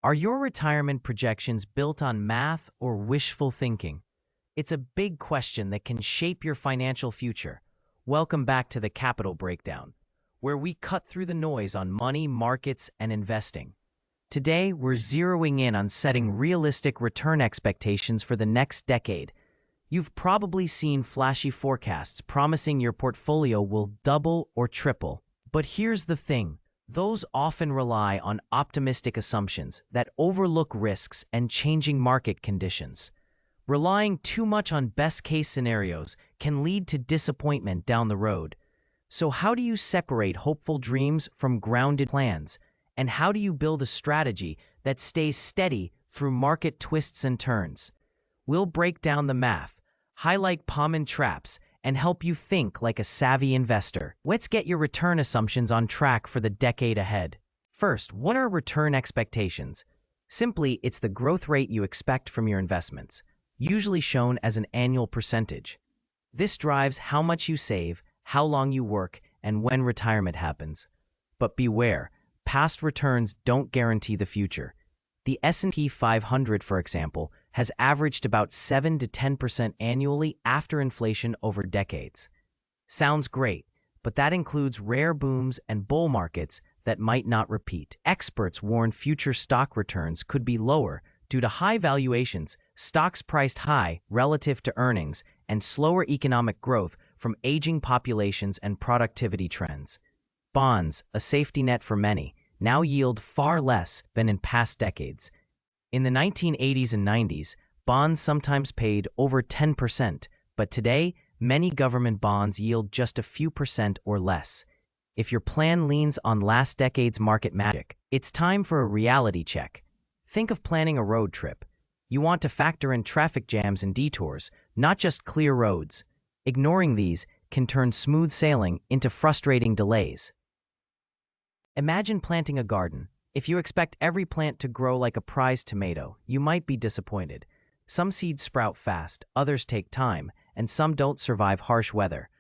Are your retirement projections built on math or wishful thinking? It's a big question that can shape your financial future. Welcome back to the Capital Breakdown, where we cut through the noise on money, markets, and investing. Today, we're zeroing in on setting realistic return expectations for the next decade. You've probably seen flashy forecasts promising your portfolio will double or triple. But here's the thing. Those often rely on optimistic assumptions that overlook risks and changing market conditions. Relying too much on best-case scenarios can lead to disappointment down the road. So how do you separate hopeful dreams from grounded plans? And how do you build a strategy that stays steady through market twists and turns? We'll break down the math, highlight common traps, and help you think like a savvy investor. Let's get your return assumptions on track for the decade ahead. First, what are return expectations? Simply, it's the growth rate you expect from your investments, usually shown as an annual percentage. This drives how much you save, how long you work, and when retirement happens. But beware, past returns don't guarantee the future. The S&P 500, for example, has averaged about 7 to 10% annually after inflation over decades. Sounds great, but that includes rare booms and bull markets that might not repeat. Experts warn future stock returns could be lower due to high valuations, stocks priced high relative to earnings, and slower economic growth from aging populations and productivity trends. Bonds, a safety net for many, now yield far less than in past decades. In the 1980s and 90s, bonds sometimes paid over 10%, but today, many government bonds yield just a few percent or less. If your plan leans on last decade's market magic, it's time for a reality check. Think of planning a road trip. You want to factor in traffic jams and detours, not just clear roads. Ignoring these can turn smooth sailing into frustrating delays. Imagine planting a garden. If you expect every plant to grow like a prized tomato, you might be disappointed. Some seeds sprout fast, others take time, and some don't survive harsh weather.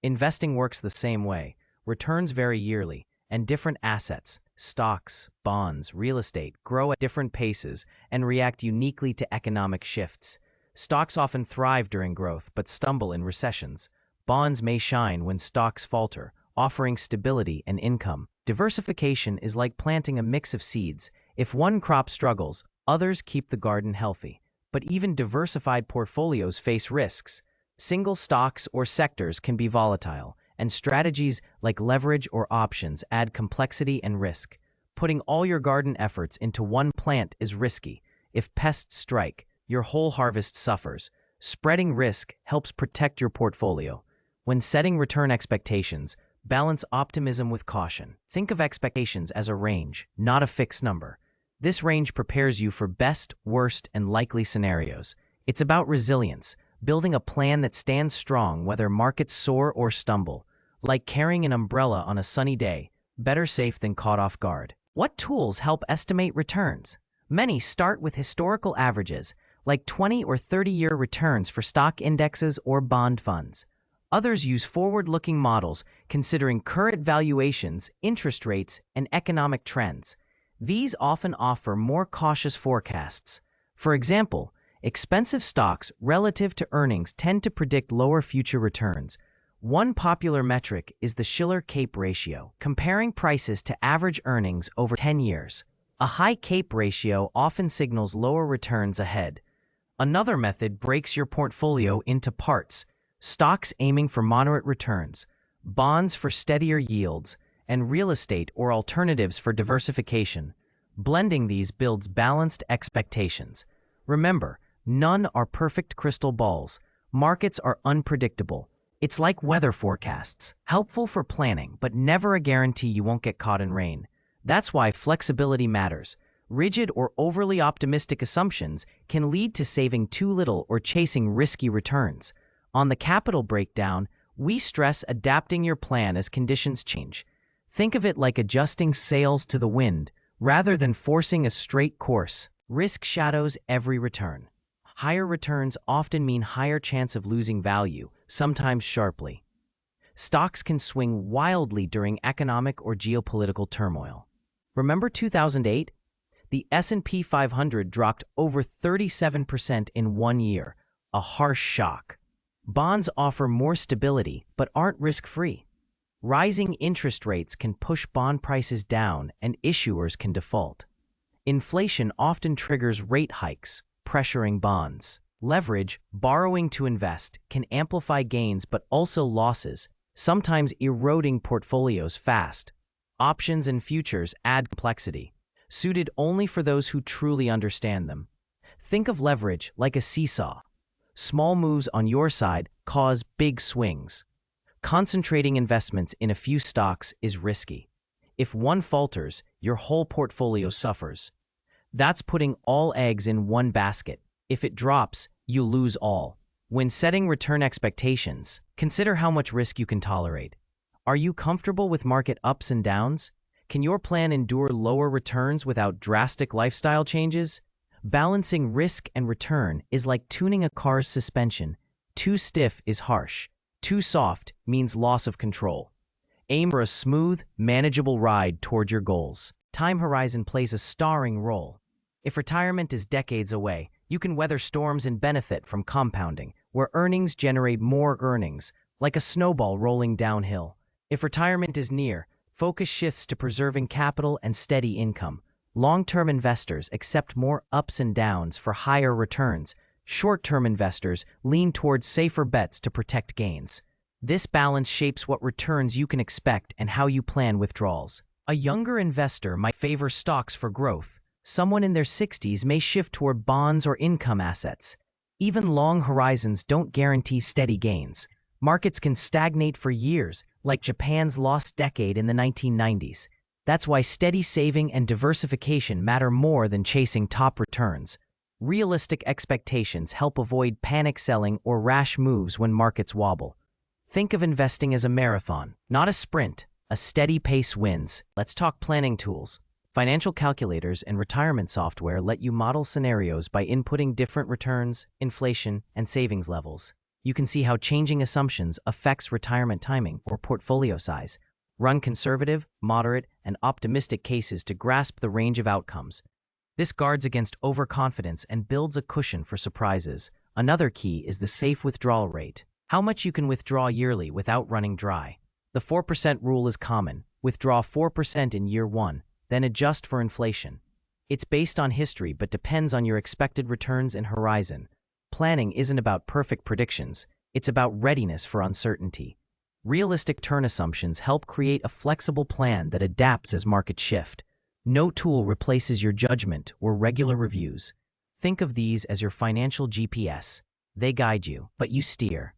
Investing works the same way. Returns vary yearly, and different assets, stocks, bonds, real estate, grow at different paces and react uniquely to economic shifts. Stocks often thrive during growth but stumble in recessions. Bonds may shine when stocks falter, offering stability and income. Diversification is like planting a mix of seeds. If one crop struggles, others keep the garden healthy. But even diversified portfolios face risks. Single stocks or sectors can be volatile, and strategies like leverage or options add complexity and risk. Putting all your garden efforts into one plant is risky. If pests strike, your whole harvest suffers. Spreading risk helps protect your portfolio. When setting return expectations, balance optimism with caution. Think of expectations as a range, not a fixed number. This range prepares you for best, worst, and likely scenarios. It's about resilience, building a plan that stands strong whether markets soar or stumble. Like carrying an umbrella on a sunny day, better safe than caught off guard. What tools help estimate returns? Many start with historical averages, like 20 or 30-year returns for stock indexes or bond funds. Others use forward-looking models, considering current valuations, interest rates, and economic trends. These often offer more cautious forecasts. For example, expensive stocks relative to earnings tend to predict lower future returns. One popular metric is the Shiller-Cape ratio, comparing prices to average earnings over 10 years. A high Cape ratio often signals lower returns ahead. Another method breaks your portfolio into parts: stocks aiming for moderate returns, bonds for steadier yields, and real estate or alternatives for diversification. Blending these builds balanced expectations. Remember, none are perfect crystal balls. Markets are unpredictable. It's like weather forecasts, helpful for planning, but never a guarantee you won't get caught in rain. That's why flexibility matters. Rigid or overly optimistic assumptions can lead to saving too little or chasing risky returns. On the Capital Breakdown, we stress adapting your plan as conditions change. Think of it like adjusting sails to the wind, rather than forcing a straight course. Risk shadows every return. Higher returns often mean higher chance of losing value, sometimes sharply. Stocks can swing wildly during economic or geopolitical turmoil. Remember 2008? The S&P 500 dropped over 37% in 1 year, a harsh shock. Bonds offer more stability but aren't risk-free. Rising interest rates can push bond prices down and issuers can default. Inflation often triggers rate hikes, pressuring bonds. Leverage, borrowing to invest, can amplify gains but also losses, sometimes eroding portfolios fast. Options and futures add complexity, suited only for those who truly understand them. Think of leverage like a seesaw. Small moves on your side cause big swings. Concentrating investments in a few stocks is risky. If one falters, your whole portfolio suffers. That's putting all eggs in one basket. If it drops, you lose all. When setting return expectations, consider how much risk you can tolerate. Are you comfortable with market ups and downs? Can your plan endure lower returns without drastic lifestyle changes? Balancing risk and return is like tuning a car's suspension. Too stiff is harsh. Too soft means loss of control. Aim for a smooth, manageable ride toward your goals. Time horizon plays a starring role. If retirement is decades away, you can weather storms and benefit from compounding, where earnings generate more earnings, like a snowball rolling downhill. If retirement is near, focus shifts to preserving capital and steady income. Long-term investors accept more ups and downs for higher returns. Short-term investors lean towards safer bets to protect gains. This balance shapes what returns you can expect and how you plan withdrawals. A younger investor might favor stocks for growth. Someone in their 60s may shift toward bonds or income assets. Even long horizons don't guarantee steady gains. Markets can stagnate for years, like Japan's lost decade in the 1990s. That's why steady saving and diversification matter more than chasing top returns. Realistic expectations help avoid panic selling or rash moves when markets wobble. Think of investing as a marathon, not a sprint. A steady pace wins. Let's talk planning tools. Financial calculators and retirement software let you model scenarios by inputting different returns, inflation, and savings levels. You can see how changing assumptions affects retirement timing or portfolio size. Run conservative, moderate, and optimistic cases to grasp the range of outcomes. This guards against overconfidence and builds a cushion for surprises. Another key is the safe withdrawal rate. How much you can withdraw yearly without running dry. The 4% rule is common. Withdraw 4% in year 1, then adjust for inflation. It's based on history but depends on your expected returns and horizon. Planning isn't about perfect predictions. It's about readiness for uncertainty. Realistic turn assumptions help create a flexible plan that adapts as markets shift. No tool replaces your judgment or regular reviews. Think of these as your financial GPS. They guide you, but you steer.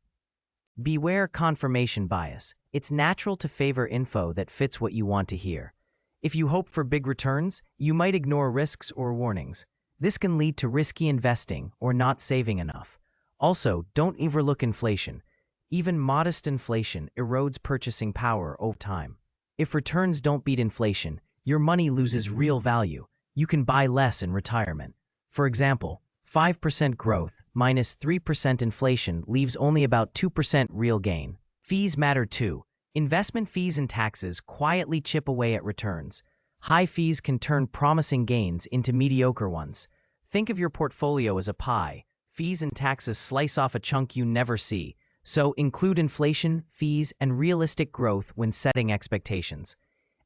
Beware confirmation bias. It's natural to favor info that fits what you want to hear. If you hope for big returns, you might ignore risks or warnings. This can lead to risky investing or not saving enough. Also, don't overlook inflation. Even modest inflation erodes purchasing power over time. If returns don't beat inflation, your money loses real value. You can buy less in retirement. For example, 5% growth minus 3% inflation leaves only about 2% real gain. Fees matter too. Investment fees and taxes quietly chip away at returns. High fees can turn promising gains into mediocre ones. Think of your portfolio as a pie. Fees and taxes slice off a chunk you never see. So include inflation, fees, and realistic growth when setting expectations.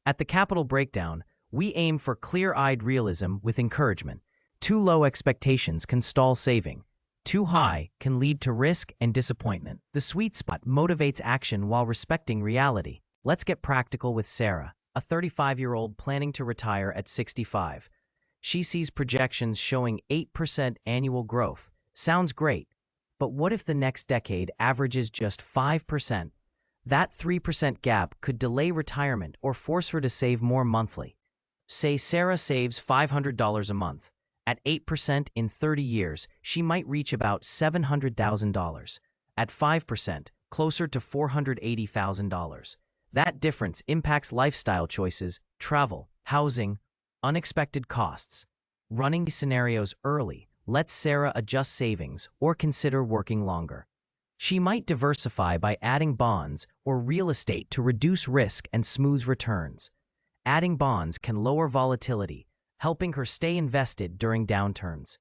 At the Capital Breakdown, we aim for clear-eyed realism with encouragement. Too low expectations can stall saving. Too high can lead to risk and disappointment. The sweet spot motivates action while respecting reality. Let's get practical with Sarah, a 35-year-old planning to retire at 65. She sees projections showing 8% annual growth. Sounds great, but what if the next decade averages just 5%? That 3% gap could delay retirement or force her to save more monthly. Say Sarah saves $500 a month. At 8% in 30 years, she might reach about $700,000. At 5%, closer to $480,000. That difference impacts lifestyle choices, travel, housing, unexpected costs. Running these scenarios early lets Sarah adjust savings or consider working longer. She might diversify by adding bonds or real estate to reduce risk and smooth returns. Adding bonds can lower volatility, helping her stay invested during downturns.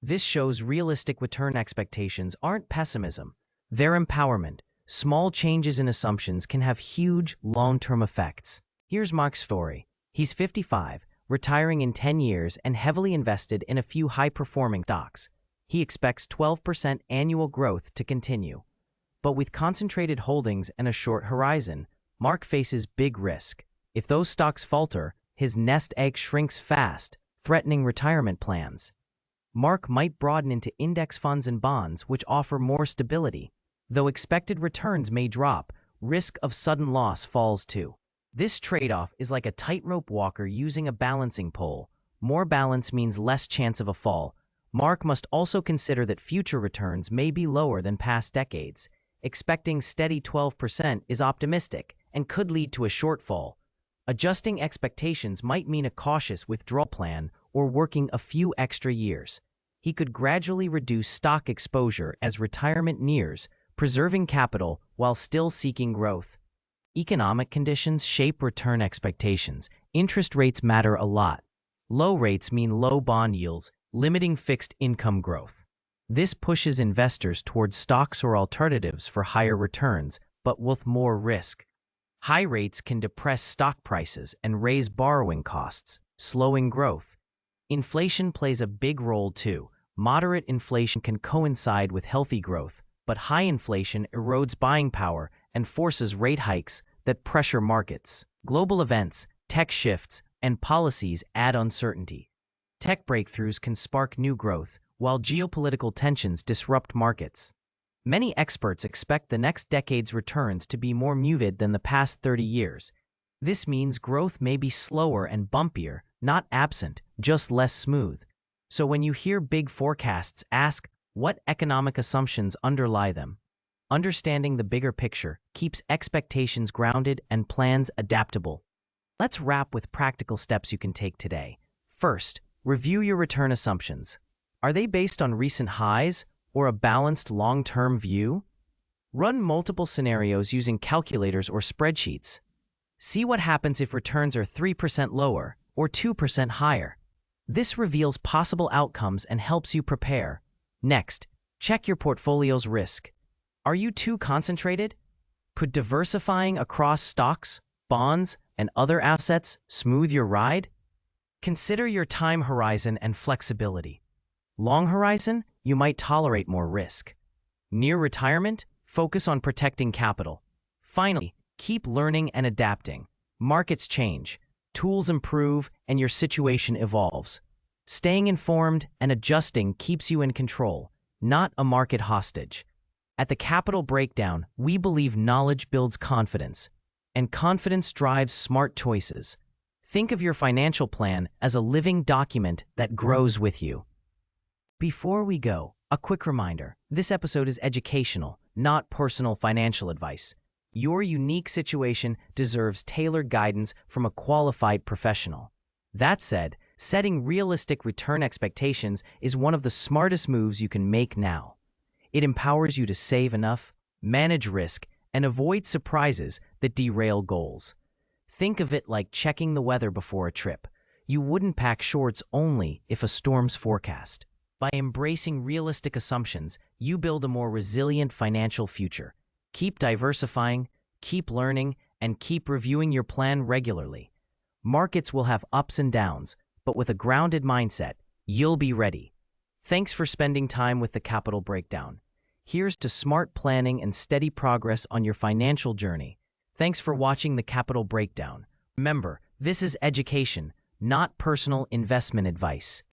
This shows realistic return expectations aren't pessimism, they're empowerment. Small changes in assumptions can have huge, long-term effects. Here's Mark's story. He's 55, retiring in 10 years and heavily invested in a few high-performing stocks. He expects 12% annual growth to continue. But with concentrated holdings and a short horizon, Mark faces big risk. If those stocks falter, his nest egg shrinks fast, threatening retirement plans. Mark might broaden into index funds and bonds, which offer more stability. Though expected returns may drop, risk of sudden loss falls too. This trade-off is like a tightrope walker using a balancing pole. More balance means less chance of a fall. Mark must also consider that future returns may be lower than past decades. Expecting steady 12% is optimistic and could lead to a shortfall. Adjusting expectations might mean a cautious withdrawal plan or working a few extra years. He could gradually reduce stock exposure as retirement nears, preserving capital while still seeking growth. Economic conditions shape return expectations. Interest rates matter a lot. Low rates mean low bond yields, limiting fixed income growth. This pushes investors towards stocks or alternatives for higher returns, but with more risk. High rates can depress stock prices and raise borrowing costs, slowing growth. Inflation plays a big role too. Moderate inflation can coincide with healthy growth, but high inflation erodes buying power and forces rate hikes that pressure markets. Global events, tech shifts, and policies add uncertainty. Tech breakthroughs can spark new growth, while geopolitical tensions disrupt markets. Many experts expect the next decade's returns to be more muted than the past 30 years. This means growth may be slower and bumpier, not absent, just less smooth. So when you hear big forecasts, ask what economic assumptions underlie them. Understanding the bigger picture keeps expectations grounded and plans adaptable. Let's wrap with practical steps you can take today. First, review your return assumptions. Are they based on recent highs or a balanced long-term view? Run multiple scenarios using calculators or spreadsheets. See what happens if returns are 3% lower or 2% higher. This reveals possible outcomes and helps you prepare. Next, check your portfolio's risk. Are you too concentrated? Could diversifying across stocks, bonds, and other assets smooth your ride? Consider your time horizon and flexibility. Long horizon, you might tolerate more risk. Near retirement, focus on protecting capital. Finally, keep learning and adapting. Markets change, tools improve, and your situation evolves. Staying informed and adjusting keeps you in control, not a market hostage. At the Capital Breakdown, we believe knowledge builds confidence, and confidence drives smart choices. Think of your financial plan as a living document that grows with you. Before we go, a quick reminder. This episode is educational, not personal financial advice. Your unique situation deserves tailored guidance from a qualified professional. That said, setting realistic return expectations is one of the smartest moves you can make now. It empowers you to save enough, manage risk, and avoid surprises that derail goals. Think of it like checking the weather before a trip. You wouldn't pack shorts only if a storm's forecast. By embracing realistic assumptions, you build a more resilient financial future. Keep diversifying, keep learning, and keep reviewing your plan regularly. Markets will have ups and downs, but with a grounded mindset, you'll be ready. Thanks for spending time with the Capital Breakdown. Here's to smart planning and steady progress on your financial journey. Thanks for watching the Capital Breakdown. Remember, this is education, not personal investment advice.